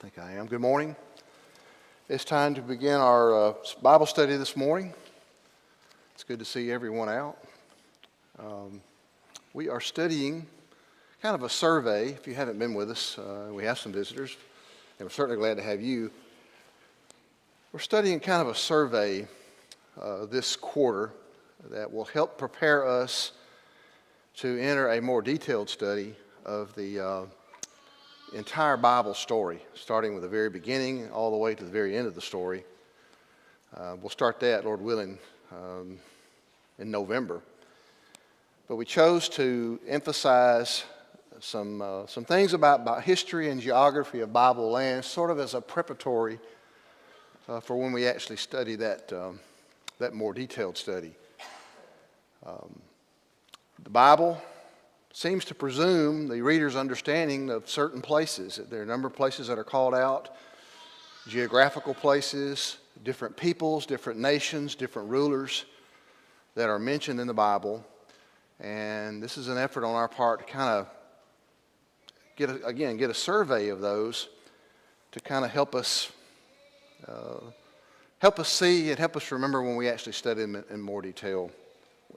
think I am. Good morning. It's time to begin our Bible study this morning. It's good to see everyone out. We are studying kind of a survey. If you haven't been with us, we have some visitors, and we're certainly glad to have you. We're studying kind of a survey this quarter that will help prepare us to enter a more detailed study of the entire Bible story, starting with the very beginning all the way to the very end of the story. We'll start that, Lord willing, in November. But we chose to emphasize some things about history and geography of Bible lands, sort of as a preparatory for when we actually study that more detailed study. The Bible seems to presume the reader's understanding of certain places. There are a number of places that are called out, geographical places, different peoples, different nations, different rulers that are mentioned in the Bible. And this is an effort on our part to kind of get a survey of those to kind of help us see and help us remember when we actually study them in more detail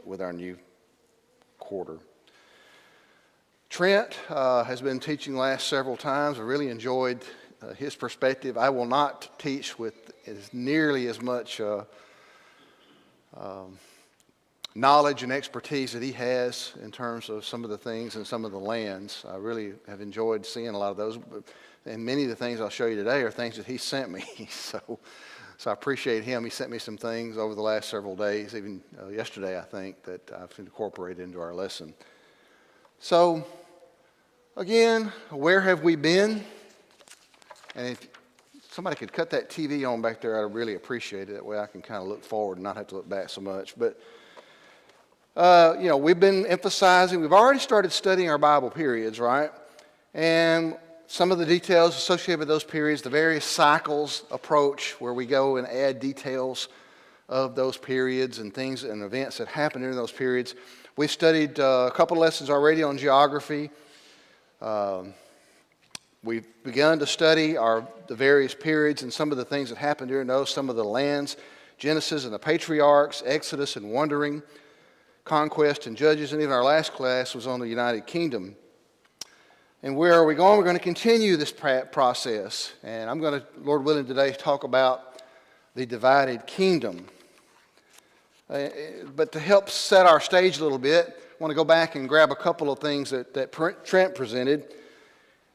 with our new quarter. Trent has been teaching last several times. I really enjoyed his perspective. I will not teach with nearly as much knowledge and expertise that he has in terms of some of the things and some of the lands. I really have enjoyed seeing a lot of those. And many of the things I'll show you today are things that he sent me. So I appreciate him. He sent me some things over the last several days, even yesterday, I think, that I've incorporated into our lesson. So, again, where have we been? And if somebody could cut that TV on back there, I'd really appreciate it. That way I can kind of look forward and not have to look back so much. But, we've been emphasizing, we've already started studying our Bible periods, right? And some of the details associated with those periods, the various cycles approach where we go and add details of those periods and things and events that happen during those periods. We've studied a couple of lessons already on geography. We've begun to study the various periods and some of the things that happened during those, some of the lands, Genesis and the patriarchs, Exodus and wandering, conquest and judges, and even our last class was on the United Kingdom. And where are we going? We're going to continue this process. And I'm going to, Lord willing, today talk about the divided kingdom. But to help set our stage a little bit, I want to go back and grab a couple of things that Trent presented.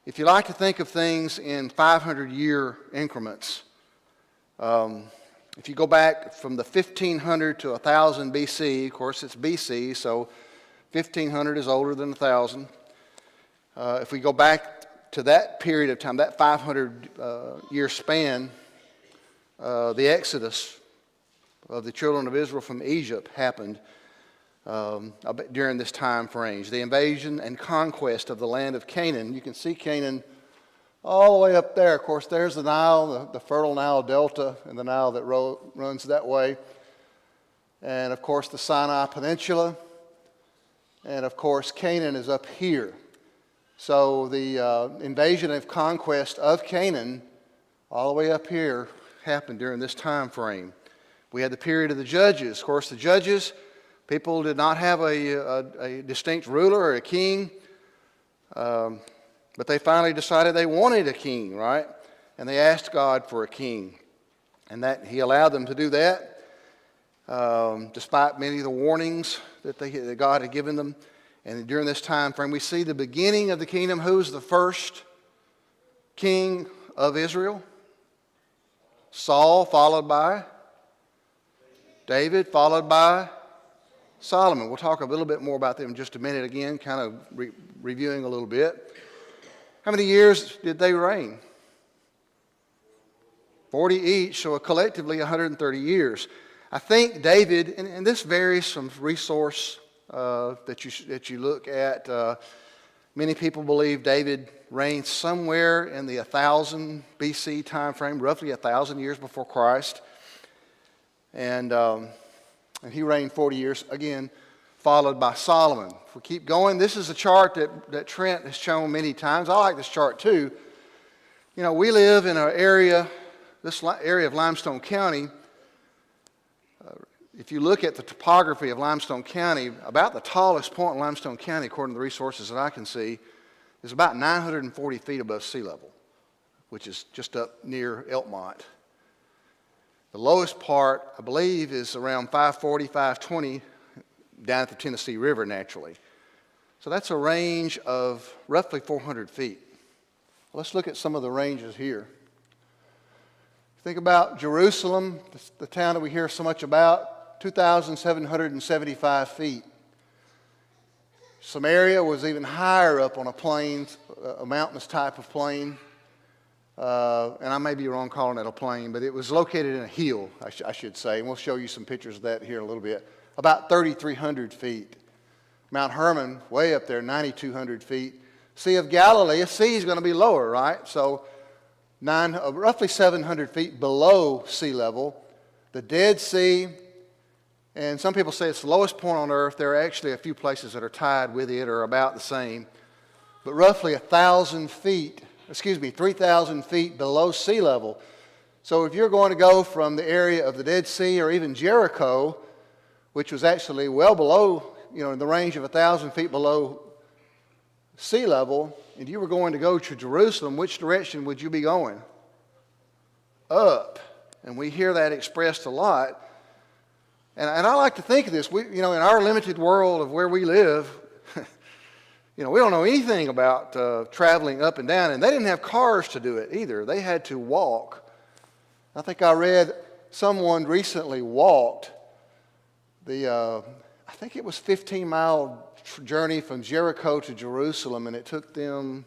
If you like to think of things in 500-year increments, if you go back from the 1500 to 1000 BC, of course it's BC, so 1500 is older than 1000. If we go back to that period of time, that 500-year span, the Exodus of the children of Israel from Egypt happened during this time frame. The invasion and conquest of the land of Canaan. You can see Canaan all the way up there. Of course, there's the Nile, the fertile Nile Delta, and the Nile that runs that way. And, of course, the Sinai Peninsula. And, of course, Canaan is up here. So the invasion and conquest of Canaan all the way up here happened during this time frame. We had the period of the judges. Of course, the judges, people did not have a distinct ruler or a king, but they finally decided they wanted a king, right? And they asked God for a king, and that He allowed them to do that, despite many of the warnings that God had given them. And during this time frame, we see the beginning of the kingdom. Who's the first king of Israel? Saul, followed by David, followed by Solomon. We'll talk a little bit more about them in just a minute again, kind of reviewing a little bit. How many years did they reign? 40 each, so collectively 130 years. I think David, and this varies from resource that you look at. Many people believe David reigned somewhere in the 1000 BC time frame, roughly 1,000 years before Christ. And he reigned 40 years, again, followed by Solomon. If we keep going, this is a chart that Trent has shown many times. I like this chart too. You know, we live in an area, this area of Limestone County. If you look at the topography of Limestone County, about the tallest point in Limestone County, according to the resources that I can see, is about 940 feet above sea level, which is just up near Elkmont. The lowest part, I believe, is around 540, 520 down at the Tennessee River naturally. So that's a range of roughly 400 feet. Let's look at some of the ranges here. Think about Jerusalem, the town that we hear so much about, 2,775 feet. Samaria was even higher up on a plain, a mountainous type of plain. And I may be wrong calling it a plain, but it was located in a hill, I should say. And we'll show you some pictures of that here in a little bit. About 3,300 feet. Mount Hermon, way up there, 9,200 feet. Sea of Galilee, a sea is going to be lower, right? So roughly 700 feet below sea level. The Dead Sea, and some people say it's the lowest point on earth. There are actually a few places that are tied with it or about the same. But roughly 3,000 feet below sea level. So if you're going to go from the area of the Dead Sea or even Jericho, which was actually well below, in the range of 1,000 feet below sea level, and you were going to go to Jerusalem, which direction would you be going? Up. And we hear that expressed a lot. And I like to think of this. In our limited world of where we live, we don't know anything about traveling up and down. And they didn't have cars to do it either. They had to walk. I think I read someone recently walked I think it was 15-mile journey from Jericho to Jerusalem, and it took them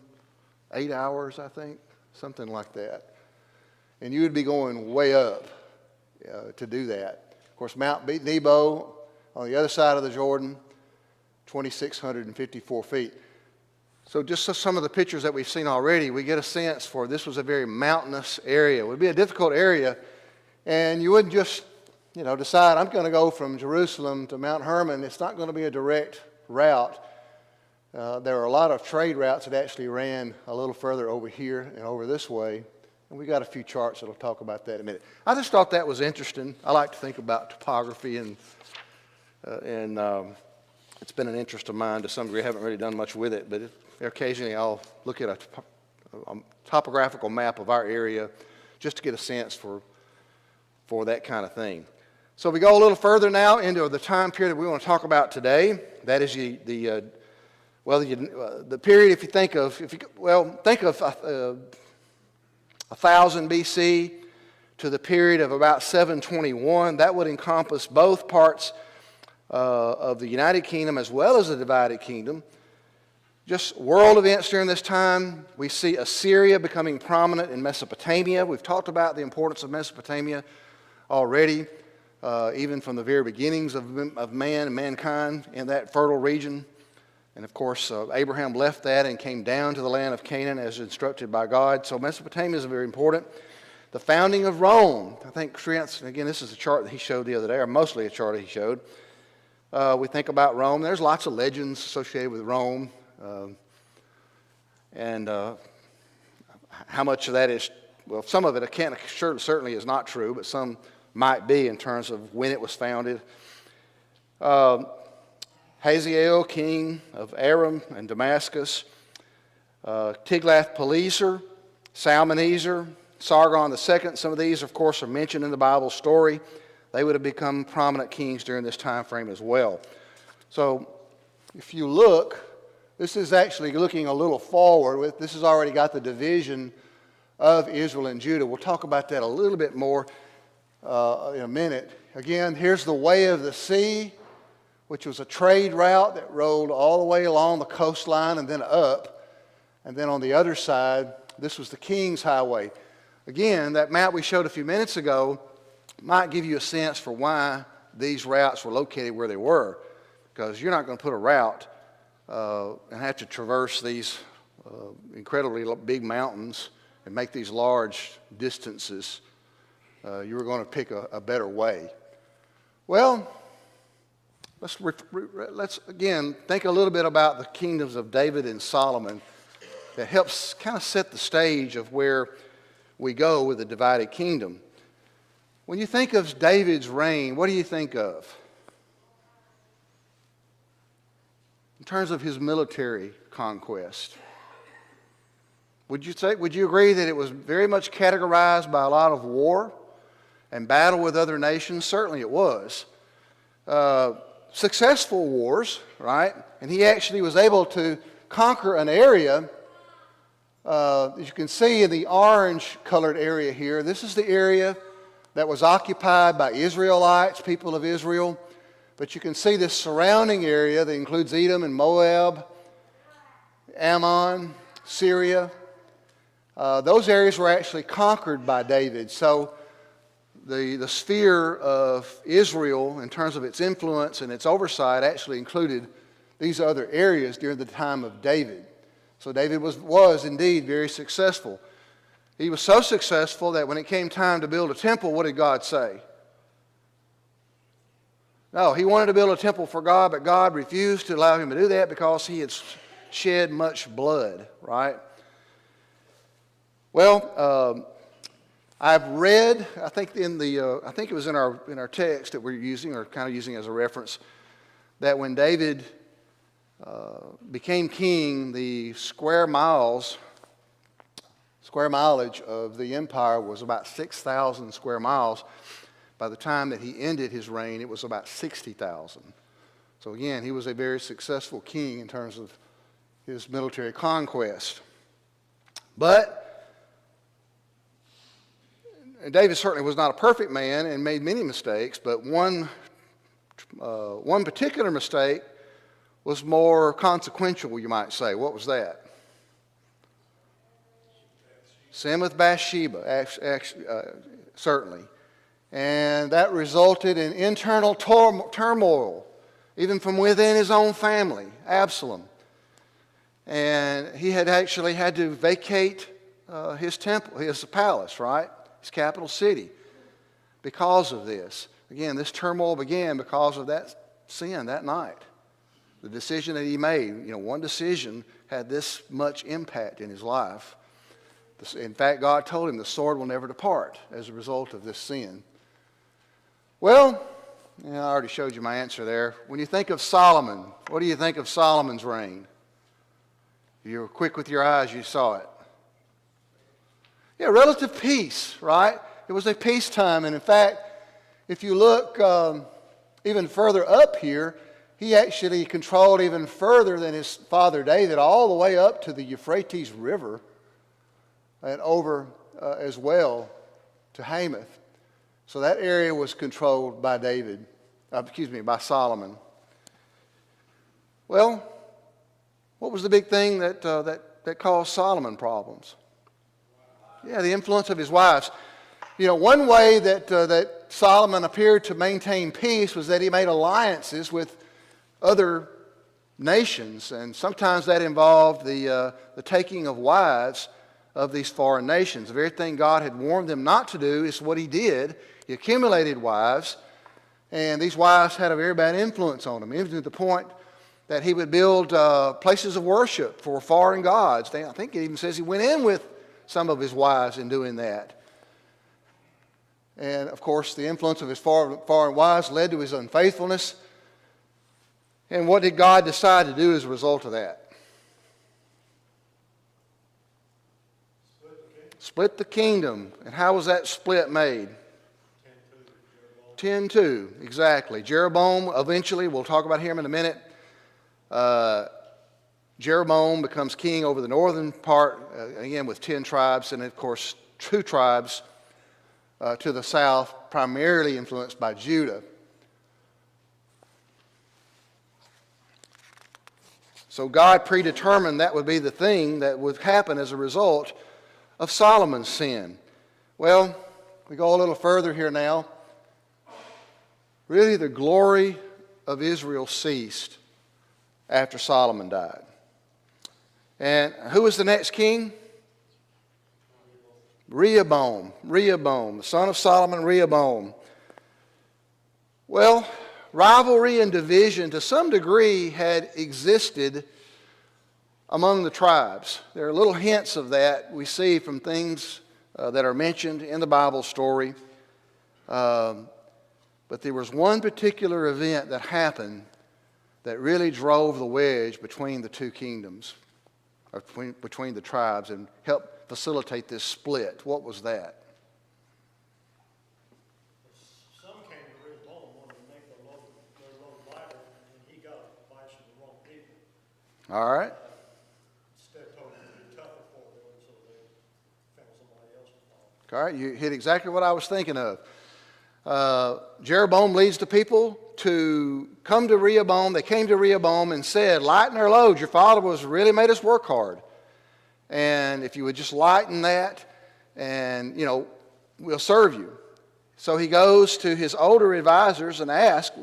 8 hours, I think, something like that. And you would be going way up to do that. Of course, Mount Nebo on the other side of the Jordan, 2,654 feet. So just some of the pictures that we've seen already, we get a sense for this was a very mountainous area. It would be a difficult area, and you wouldn't just decide, I'm going to go from Jerusalem to Mount Hermon. It's not going to be a direct route. There are a lot of trade routes that actually ran a little further over here and over this way. And we got a few charts that'll talk about that in a minute. I just thought that was interesting. I like to think about topography, and it's been an interest of mine to some degree. I haven't really done much with it, but occasionally I'll look at a topographical map of our area just to get a sense for that kind of thing. So we go a little further now into the time period that we want to talk about today. That is the period. If you think of 1000 BC to the period of about 721. That would encompass both parts of the United Kingdom as well as the divided kingdom. Just world events during this time. We see Assyria becoming prominent in Mesopotamia. We've talked about the importance of Mesopotamia already. Even from the very beginnings of man and mankind in that fertile region. And of course, Abraham left that and came down to the land of Canaan as instructed by God. So Mesopotamia is very important. The founding of Rome. I think Trent, again, this is a chart that he showed the other day, or mostly a chart that he showed. We think about Rome. There's lots of legends associated with Rome. And how much of that is, well, some of it certainly is not true, but some might be in terms of when it was founded. Hazael, king of Aram and Damascus. Tiglath-Pileser, Shalmaneser, Sargon II. Some of these, of course, are mentioned in the Bible story. They would have become prominent kings during this time frame as well. So if you look, this is actually looking a little forward. This has already got the division of Israel and Judah. We'll talk about that a little bit more in a minute. Again, here's the Way of the Sea, which was a trade route that rolled all the way along the coastline and then up. And then on the other side, this was the King's Highway. Again, that map we showed a few minutes ago might give you a sense for why these routes were located where they were. Because you're not going to put a route and have to traverse these incredibly big mountains and make these large distances. You were going to pick a better way. Well, let's again think a little bit about the kingdoms of David and Solomon. that helps kind of set the stage of where we go with the divided kingdom. When you think of David's reign, what do you think of? In terms of his military conquest. Would you agree that it was very much categorized by a lot of war and battle with other nations? Certainly it was. Successful wars, right? And he actually was able to conquer an area. As you can see in the orange-colored area here, this is the area that was occupied by Israelites, people of Israel. But you can see this surrounding area that includes Edom and Moab, Ammon, Syria. Those areas were actually conquered by David. So the sphere of Israel, in terms of its influence and its oversight, actually included these other areas during the time of David. So David was indeed very successful. He was so successful that when it came time to build a temple, what did God say? No, he wanted to build a temple for God, but God refused to allow him to do that because he had shed much blood, right? Well, I've read, I think it was in our text that we're using, or kind of using as a reference, that when David became king, the square mileage of the empire was about 6,000 square miles. By the time that he ended his reign, it was about 60,000. So again, he was a very successful king in terms of his military conquest. But David certainly was not a perfect man and made many mistakes, but one particular mistake was more consequential, you might say. What was that? Sin with Bathsheba, certainly. And that resulted in internal turmoil, even from within his own family, Absalom. And he had actually had to vacate his temple, his palace, right? His capital city, because of this. Again, this turmoil began because of that sin that night. The decision that he made, one decision had this much impact in his life. In fact, God told him the sword will never depart as a result of this sin. Well, I already showed you my answer there. When you think of Solomon, what do you think of Solomon's reign? You were quick with your eyes, you saw it. Yeah, relative peace, right? It was a peacetime. And in fact, if you look even further up here, he actually controlled even further than his father David, all the way up to the Euphrates River and over as well to Hamath. So that area was controlled by by Solomon. Well, what was the big thing that caused Solomon problems? Yeah, the influence of his wives. One way that Solomon appeared to maintain peace was that he made alliances with other nations, and sometimes that involved the taking of wives of these foreign nations. The very thing God had warned them not to do is what he did. He accumulated wives, and these wives had a very bad influence on him, even to the point that he would build places of worship for foreign gods. I think it even says he went in with some of his wives in doing that. And, of course, the influence of his foreign wives led to his unfaithfulness. And what did God decide to do as a result of that? Split the kingdom. And how was that split made? 10-2, exactly. Jeroboam, eventually, we'll talk about him in a minute. Jeroboam becomes king over the northern part, again with 10 tribes, and of course 2 tribes to the south, primarily influenced by Judah. So God predetermined that would be the thing that would happen as a result of Solomon's sin. Well, we go a little further here now. Really, the glory of Israel ceased after Solomon died. And who was the next king? Rehoboam, the son of Solomon, Rehoboam. Well, rivalry and division to some degree had existed among the tribes. There are little hints of that we see from things that are mentioned in the Bible story. But there was one particular event that happened that really drove the wedge between the two kingdoms, or between the tribes, and helped facilitate this split. What was that? Some came to Rehoboam wanted to make their load lighter, and he got advice from the wrong people. All right. Instead told them to be tougher for them, so they found somebody else to follow. All right, you hit exactly what I was thinking of. Jeroboam leads the people to come to Rehoboam. They came to Rehoboam and said, lighten our load. Your father was really made us work hard. And if you would just lighten that, and, we'll serve you. So he goes to his older advisors and asks,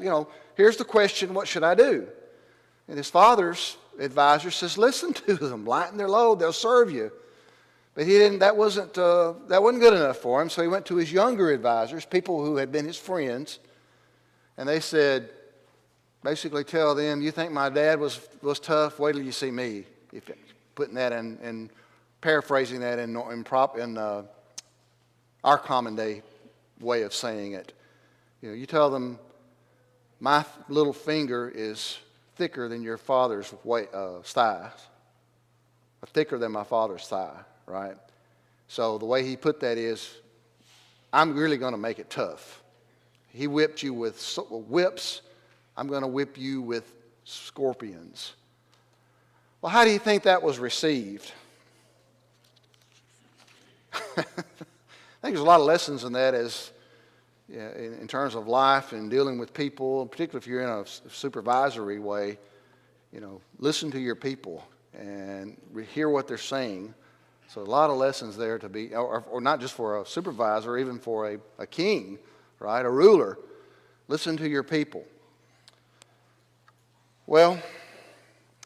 here's the question, what should I do? And his father's advisor says, listen to them, lighten their load, they'll serve you. But he didn't. That wasn't good enough for him. So he went to his younger advisors, people who had been his friends, and they said, basically, tell them, you think my dad was tough? Wait till you see me. Putting that in paraphrasing that in our common day way of saying it. You tell them, my little finger is thicker than your father's thigh, thicker than my father's thigh. Right? So the way he put that is, I'm really going to make it tough. He whipped you with whips. I'm going to whip you with scorpions. Well, how do you think that was received? I think there's a lot of lessons in that in terms of life and dealing with people, particularly if you're in a supervisory way. Listen to your people and hear what they're saying. So a lot of lessons there to be, or not just for a supervisor, even for a king, right, a ruler. Listen to your people. Well,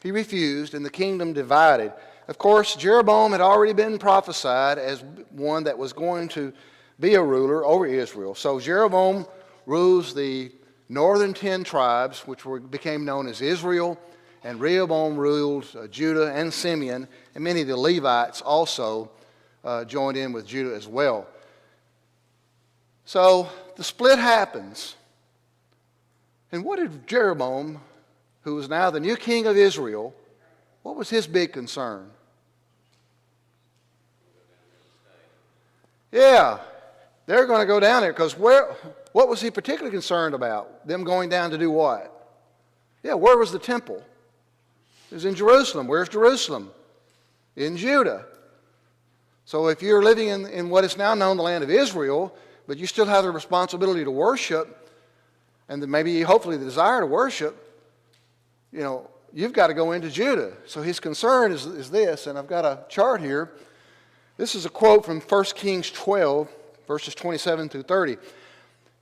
he refused, and the kingdom divided. Of course, Jeroboam had already been prophesied as one that was going to be a ruler over Israel. So Jeroboam rules the northern 10 tribes, which became known as Israel, and Rehoboam ruled Judah and Simeon, and many of the Levites also joined in with Judah as well. So the split happens. And what did Jeroboam, who is now the new king of Israel, what was his big concern? Yeah, they're going to go down there because what was he particularly concerned about? Them going down to do what? Yeah, where was the temple? It was in Jerusalem. Where's Jerusalem? In Judah. So if you're living in what is now known the land of Israel, but you still have the responsibility to worship, and maybe hopefully the desire to worship, you've got to go into Judah. So his concern is this, and I've got a chart here. This is a quote from 1 Kings 12, verses 27 through 30.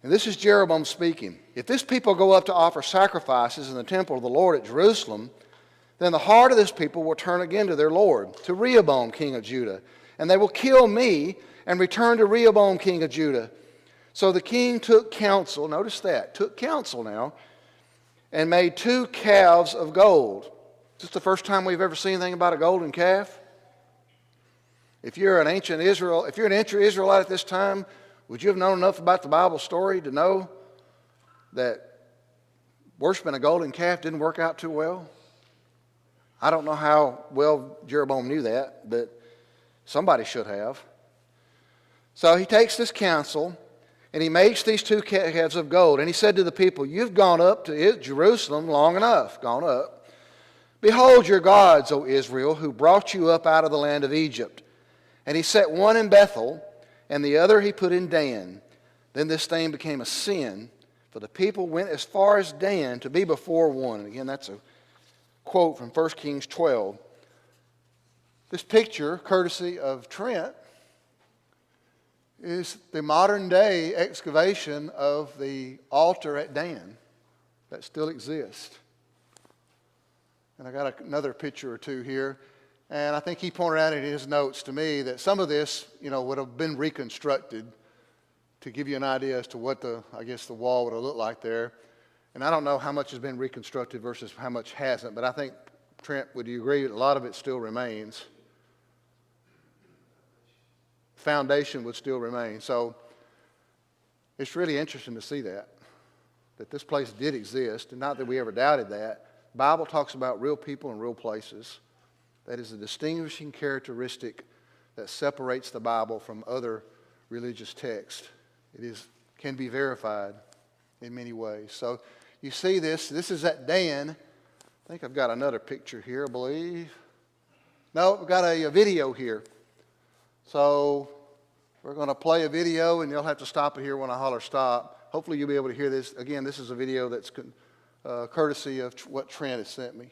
And this is Jeroboam speaking. If this people go up to offer sacrifices in the temple of the Lord at Jerusalem, then the heart of this people will turn again to their Lord, to Rehoboam, king of Judah. And they will kill me and return to Rehoboam, king of Judah. So the king took counsel, notice that, took counsel now, and made 2 calves of gold. Is this the first time we've ever seen anything about a golden calf? If you're an ancient Israelite at this time, would you have known enough about the Bible story to know that worshiping a golden calf didn't work out too well? I don't know how well Jeroboam knew that, but somebody should have. So he takes this counsel, and he makes these 2 calves of gold. And he said to the people, you've gone up to Jerusalem long enough, gone up. Behold your gods, O Israel, who brought you up out of the land of Egypt. And he set one in Bethel, and the other he put in Dan. Then this thing became a sin, for the people went as far as Dan to be before one. And again, that's a quote from 1 Kings 12. This picture, courtesy of Trent, is the modern day excavation of the altar at Dan that still exists. And I got another picture or two here. And I think he pointed out in his notes to me that some of this, would have been reconstructed to give you an idea as to what the wall would have looked like there. And I don't know how much has been reconstructed versus how much hasn't, but I think Trent, would you agree that a lot of it still remains? Foundation would still remain. So it's really interesting to see that this place did exist, and not that we ever doubted that. The Bible talks about real people and real places. That is a distinguishing characteristic that separates the Bible from other religious texts. It can be verified in many ways. So you see this. This is at Dan. I think I've got another picture here, I believe. No, we've got a video here. So we're going to play a video, and you'll have to stop it here when I holler stop. Hopefully you'll be able to hear this. Again, this is a video that's courtesy of what Trent has sent me.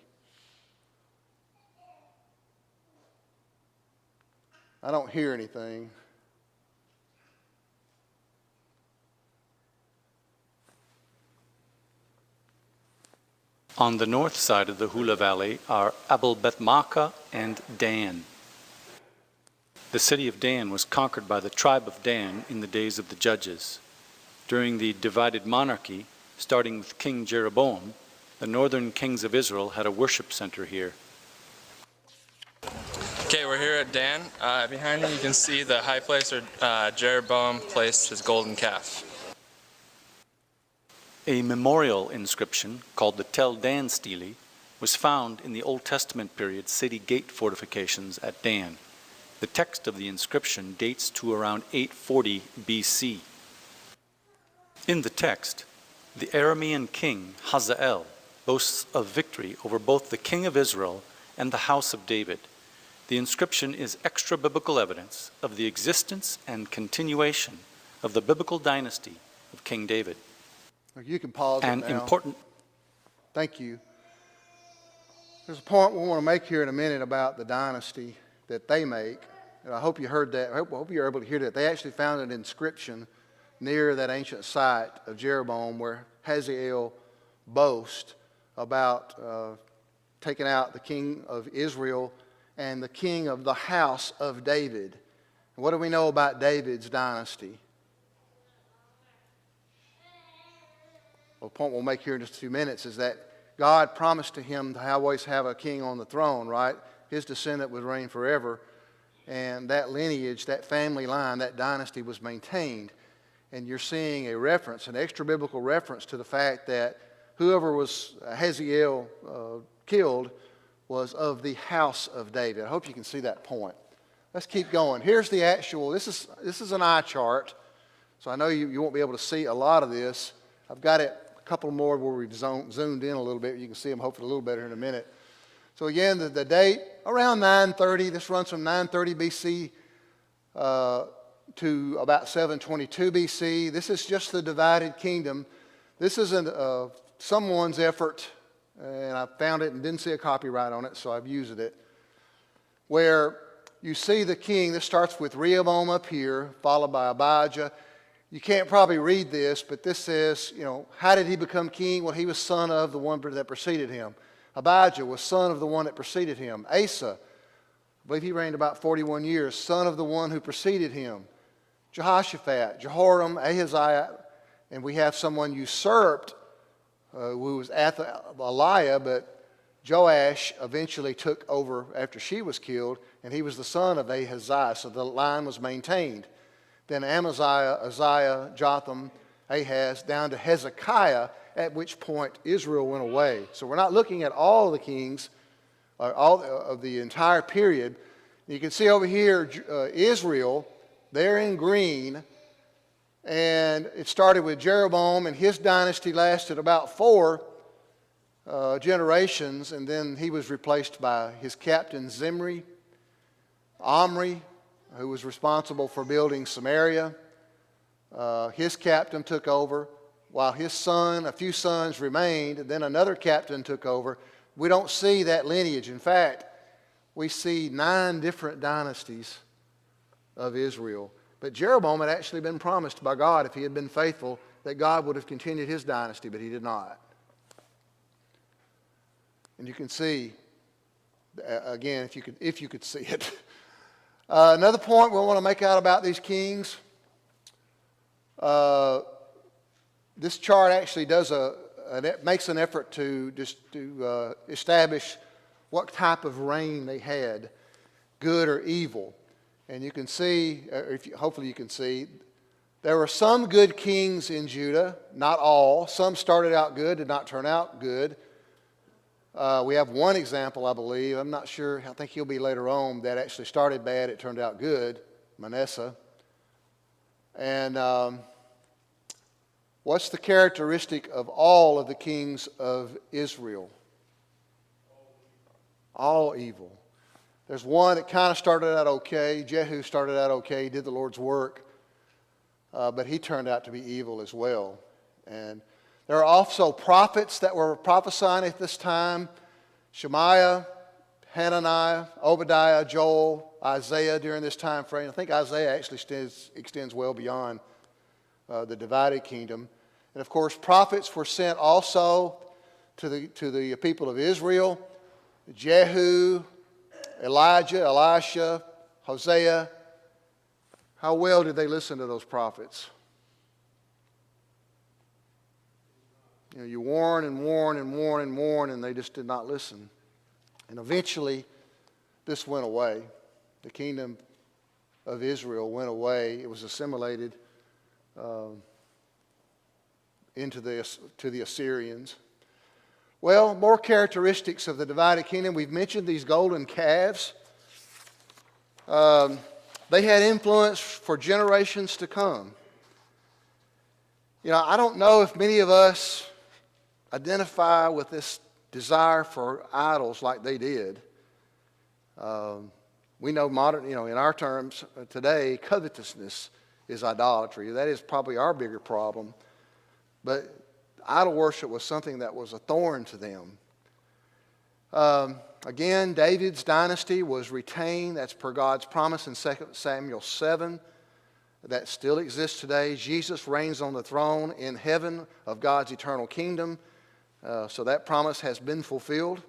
I don't hear anything. On the north side of the Hula Valley are Abel Beth Maachah and Dan. The city of Dan was conquered by the tribe of Dan in the days of the judges. During the divided monarchy, starting with King Jeroboam, the northern kings of Israel had a worship center here. Okay, we're here at Dan. Behind me you can see the high place where Jeroboam placed his golden calf. A memorial inscription called the Tel Dan Stele was found in the Old Testament period city gate fortifications at Dan. The text of the inscription dates to around 840 BC. In the text, the Aramean king Hazael boasts of victory over both the king of Israel and the house of David. The inscription is extra-biblical evidence of the existence and continuation of the biblical dynasty of King David. You can pause it An now. important Thank you. There's a point we want to make here in a minute about the dynasty that they make. And I hope you heard that. I hope you're able to hear that. They actually found an inscription near that ancient site of Jeroboam where Hazael boasts about taking out the king of Israel and the king of the house of David. And what do we know about David's dynasty? Well, the point we'll make here in just a few minutes is that God promised to him to always have a king on the throne, right? His descendant would reign forever. And that lineage, that family line, that dynasty was maintained. And you're seeing a reference, an extra-biblical reference to the fact that whoever was Hazael killed was of the house of David. I hope you can see that point. Let's keep going. Here's the actual, this is an eye chart. So I know you won't be able to see a lot of this. I've got it a couple more where we've zoomed in a little bit. You can see them hopefully a little better in a minute. So again, the date, around 930. This runs from 930 BC to about 722 BC. This is just the divided kingdom. This isn't someone's effort, and I found it and didn't see a copyright on it, so I've used it, where you see the king. This starts with Rehoboam up here, followed by Abijah. You can't probably read this, but this says, how did he become king? Well, he was son of the one that preceded him. Abijah was son of the one that preceded him. Asa, I believe he reigned about 41 years, son of the one who preceded him. Jehoshaphat, Jehoram, Ahaziah, and we have someone usurped who was Athaliah, but Joash eventually took over after she was killed, and he was the son of Ahaziah, so the line was maintained. Then Amaziah, Uzziah, Jotham, Ahaz, down to Hezekiah, at which point Israel went away. So we're not looking at all the kings, all of the entire period. You can see over here Israel, they're in green, and it started with Jeroboam, and his dynasty lasted about 4 generations, and then he was replaced by his captain Zimri, Omri, who was responsible for building Samaria. His captain took over, while his son, a few sons remained, and then another captain took over. We don't see that lineage. In fact, we see 9 different dynasties of Israel. But Jeroboam had actually been promised by God, if he had been faithful, that God would have continued his dynasty, but he did not. And you can see, again, if you could see it. Another point we want to make out about these kings, this chart actually makes an effort to establish what type of reign they had, good or evil. And you can see, hopefully you can see, there were some good kings in Judah, not all. Some started out good, did not turn out good. We have one example, I believe. I'm not sure. I think he'll be later on. That actually started bad. It turned out good. Manasseh. And what's the characteristic of all of the kings of Israel? All evil. There's one that kind of started out okay. Jehu started out okay. He did the Lord's work. But he turned out to be evil as well. And there are also prophets that were prophesying at this time. Shemaiah, Hananiah, Obadiah, Joel, Isaiah during this time frame. I think Isaiah actually extends well beyond the divided kingdom. And of course, prophets were sent also to the people of Israel. Jehu, Elijah, Elisha, Hosea. How well did they listen to those prophets? You know, you warn and warn and warn and warn, and they just did not listen. And eventually, this went away. The kingdom of Israel went away. It was assimilated to the Assyrians. Well, more characteristics of the divided kingdom. We've mentioned these golden calves. They had influence for generations to come. You know, I don't know if many of us identify with this desire for idols like they did. We know in our terms today, covetousness is idolatry. That is probably our bigger problem. But idol worship was something that was a thorn to them. Again, David's dynasty was retained. That's per God's promise in 2 Samuel 7. That still exists today. Jesus reigns on the throne in heaven of God's eternal kingdom. So that promise has been fulfilled.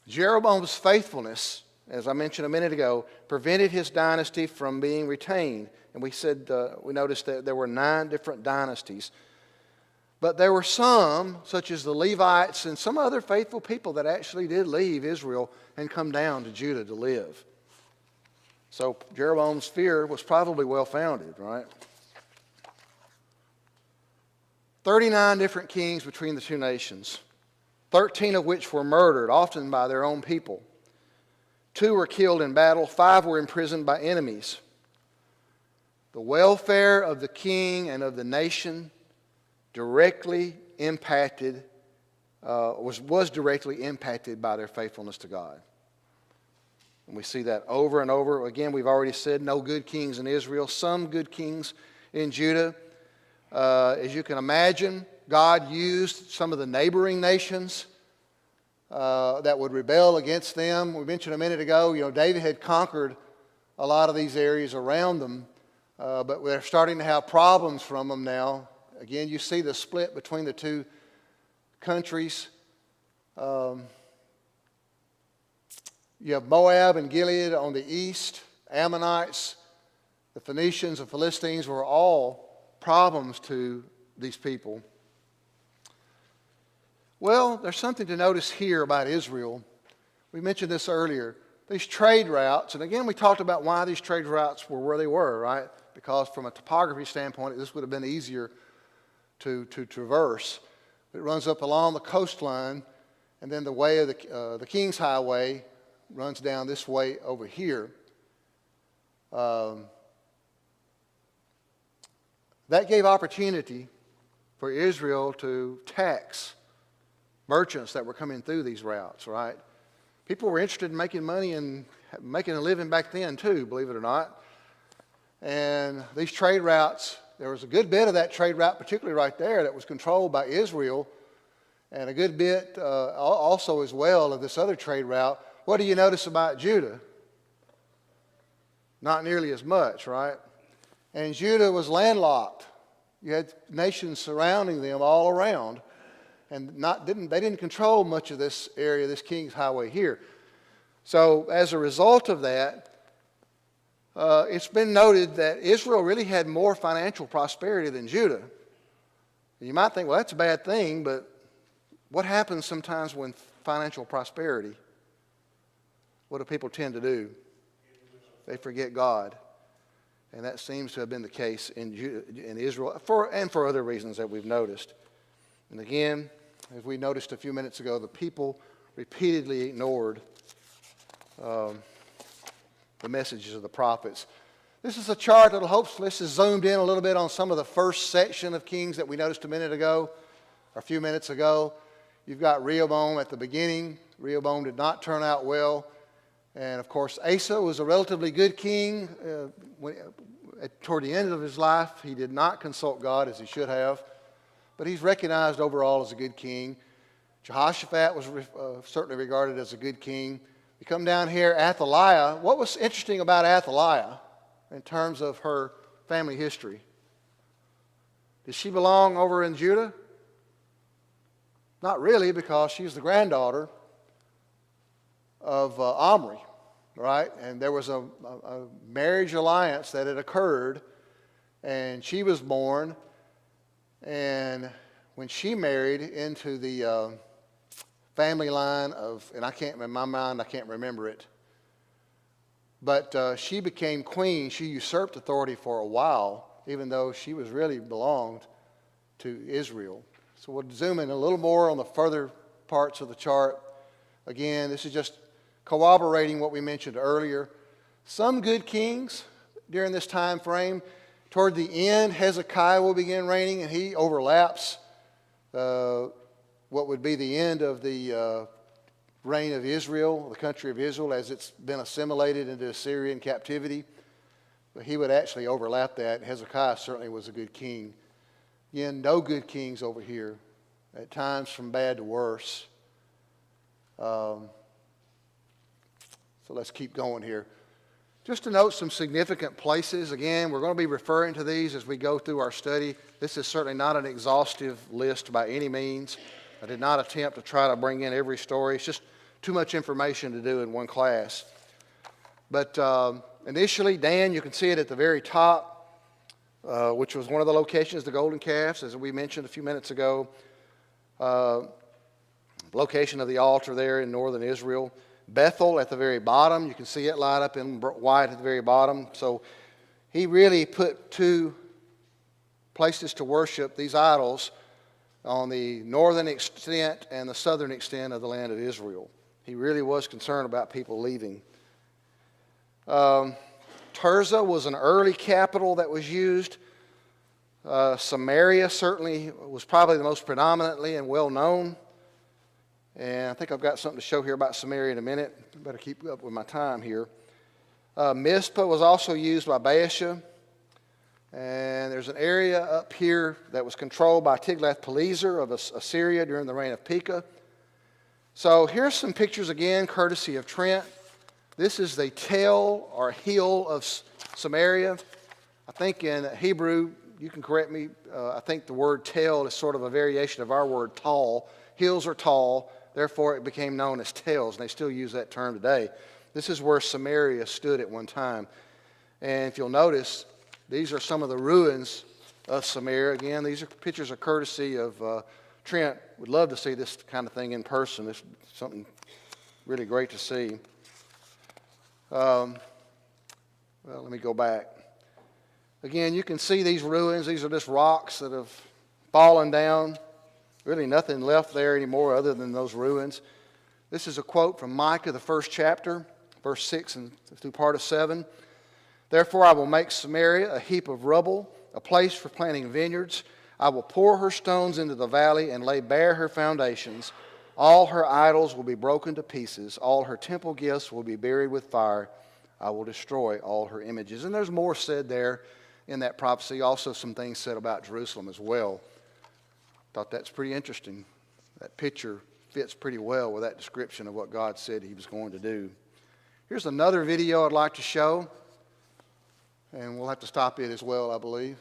Jeroboam's faithfulness, as I mentioned a minute ago, prevented his dynasty from being retained. And we noticed that there were 9 different dynasties. But there were some, such as the Levites and some other faithful people, that actually did leave Israel and come down to Judah to live. So Jeroboam's fear was probably well-founded, right? 39 different kings between the two nations, 13 of which were murdered, often by their own people. 2 were killed in battle, 5 were imprisoned by enemies. The welfare of the king and of the nation directly impacted, was directly impacted by their faithfulness to God. And we see that over and over. Again, we've already said no good kings in Israel, some good kings in Judah. As you can imagine, God used some of the neighboring nations that would rebel against them. We mentioned a minute ago, David had conquered a lot of these areas around them, but they're starting to have problems from them now. Again, you see the split between the two countries. You have Moab and Gilead on the east, Ammonites, the Phoenicians and Philistines were all problems to these people. Well, there's something to notice here about Israel. We mentioned this earlier. These trade routes, and again we talked about why these trade routes were where they were, right? Because from a topography standpoint, this would have been easier to traverse. It runs up along the coastline, and then the way of the King's Highway runs down this way over here. That gave opportunity for Israel to tax merchants that were coming through these routes, right? People were interested in making money and making a living back then too, believe it or not. And these trade routes, there was a good bit of that trade route, particularly right there, that was controlled by Israel, and a good bit also as well of this other trade route. What do you notice about Judah? Not nearly as much, right? And Judah was landlocked. You had nations surrounding them all around, and they didn't control much of this area, this King's Highway here. So as a result of that, it's been noted that Israel really had more financial prosperity than Judah. You might think, well, that's a bad thing, but What happens sometimes when financial prosperity? What do people tend to do? They forget God. And that seems to have been the case in Israel for other reasons that we've noticed. And again, as we noticed a few minutes ago, the people repeatedly ignored the messages of the prophets. This is a chart that hopefully is zoomed in a little bit on some of the first section of Kings that we noticed a few minutes ago. You've got Rehoboam at the beginning. Rehoboam did not turn out well. And of course, Asa was a relatively good king. Toward the end of his life, he did not consult God as he should have. But he's recognized overall as a good king. Jehoshaphat was certainly regarded as a good king. We come down here, Athaliah. What was interesting about Athaliah in terms of her family history? Did she belong over in Judah? Not really, because she's the granddaughter of Omri, right? And there was a marriage alliance that had occurred, and she was born. And when she married into the family line of, and in my mind, I can't remember it, but she became queen. She usurped authority for a while, even though she was really belonged to Israel. So we'll zoom in a little more on the further parts of the chart. Again, this is just corroborating what we mentioned earlier. Some good kings during this time frame. Toward the end, Hezekiah will begin reigning, and he overlaps what would be the end of the reign of Israel, the country of Israel, as it's been assimilated into Assyrian captivity. But he would actually overlap that. Hezekiah certainly was a good king. Again, no good kings over here. At times from bad to worse. So let's keep going here. Just to note some significant places. Again, we're going to be referring to these as we go through our study. This is certainly not an exhaustive list by any means. I did not attempt to try to bring in every story. It's just too much information to do in one class. But initially, Dan, you can see it at the very top, which was one of the locations, the golden calves, as we mentioned a few minutes ago. Location of the altar there in northern Israel. Bethel at the very bottom. You can see it light up in white at the very bottom. So he really put two places to worship these idols on the northern extent and the southern extent of the land of Israel. He really was concerned about people leaving. Tirzah was an early capital that was used. Samaria certainly was probably the most predominantly and well known. And I think I've got something to show here about Samaria in a minute. I better keep up with my time here. Mizpah was also used by Baasha. And there's an area up here that was controlled by Tiglath-Pileser of Assyria during the reign of Pekah. So here's some pictures again, courtesy of Trent. This is the tail or heel of Samaria. I think in Hebrew, you can correct me, I think the word tail is sort of a variation of our word tall. Hills are tall. Therefore, it became known as tails, and they still use that term today. This is where Samaria stood at one time. And if you'll notice, these are some of the ruins of Samaria. Again, these are pictures of courtesy of Trent. Would love to see this kind of thing in person. It's something really great to see. Well, let me go back. Again, you can see these ruins. These are just rocks that have fallen down. Really nothing left there anymore other than those ruins. This is a quote from Micah, the first chapter, verse 6 and through part of 7. Therefore I will make Samaria a heap of rubble, a place for planting vineyards. I will pour her stones into the valley and lay bare her foundations. All her idols will be broken to pieces. All her temple gifts will be buried with fire. I will destroy all her images. And there's more said there in that prophecy. Also some things said about Jerusalem as well. Thought that's pretty interesting. That picture fits pretty well with that description of what God said he was going to do. Here's another video I'd like to show. And we'll have to stop it as well, I believe.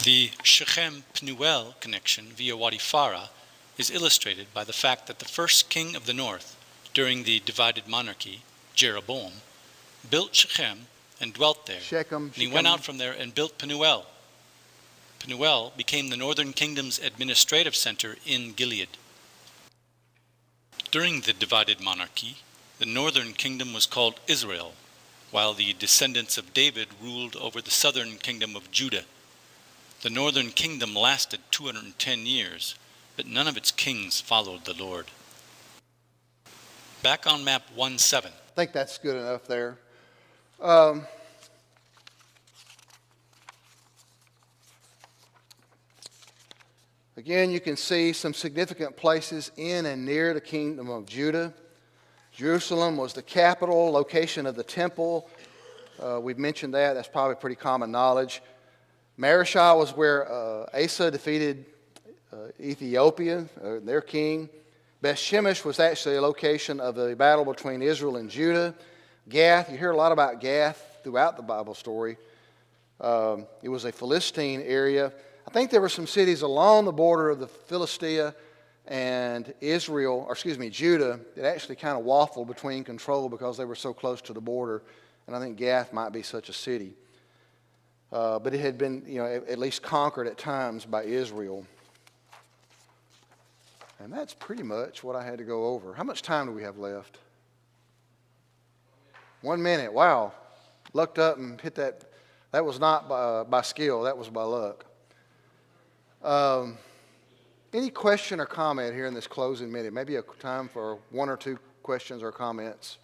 The Shechem-Penuel connection via Wadi Farah is illustrated by the fact that the first king of the north, during the divided monarchy, Jeroboam, built Shechem and dwelt there. Shechem. And he went out from there and built Penuel. Penuel became the northern kingdom's administrative center in Gilead. During the divided monarchy, the northern kingdom was called Israel, while the descendants of David ruled over the southern kingdom of Judah. The northern kingdom lasted 210 years, but none of its kings followed the Lord. Back on map 1-7. I think that's good enough there. Again, you can see some significant places in and near the kingdom of Judah. Jerusalem was the capital location of the temple. We've mentioned that. That's probably pretty common knowledge. Marishah was where Asa defeated Ethiopia, their king. Beth Shemesh was actually a location of the battle between Israel and Judah. Gath, you hear a lot about Gath throughout the Bible story. It was a Philistine area. I think there were some cities along the border of the Philistia and Judah that actually kind of waffled between control because they were so close to the border. And I think Gath might be such a city. But it had been, at least conquered at times by Israel. And that's pretty much what I had to go over. How much time do we have left? 1 minute. Wow. Looked up and hit that. That was not by skill. That was by luck. Any question or comment here in this closing minute? Maybe a time for 1 or 2 questions or comments.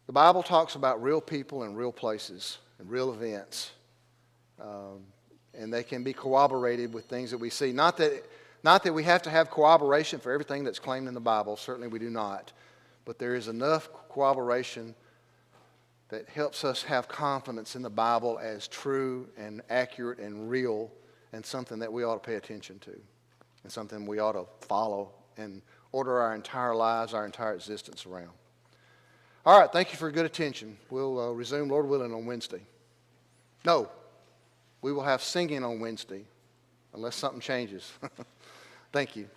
The Bible talks about real people and real places and real events. And they can be corroborated with things that we see. Not that we have to have corroboration for everything that's claimed in the Bible. Certainly we do not. But there is enough corroboration that helps us have confidence in the Bible as true and accurate and real, and something that we ought to pay attention to, and something we ought to follow and order our entire lives, our entire existence around. All right, thank you for your good attention. We'll resume, Lord willing, on Wednesday. No, we will have singing on Wednesday, unless something changes. Thank you.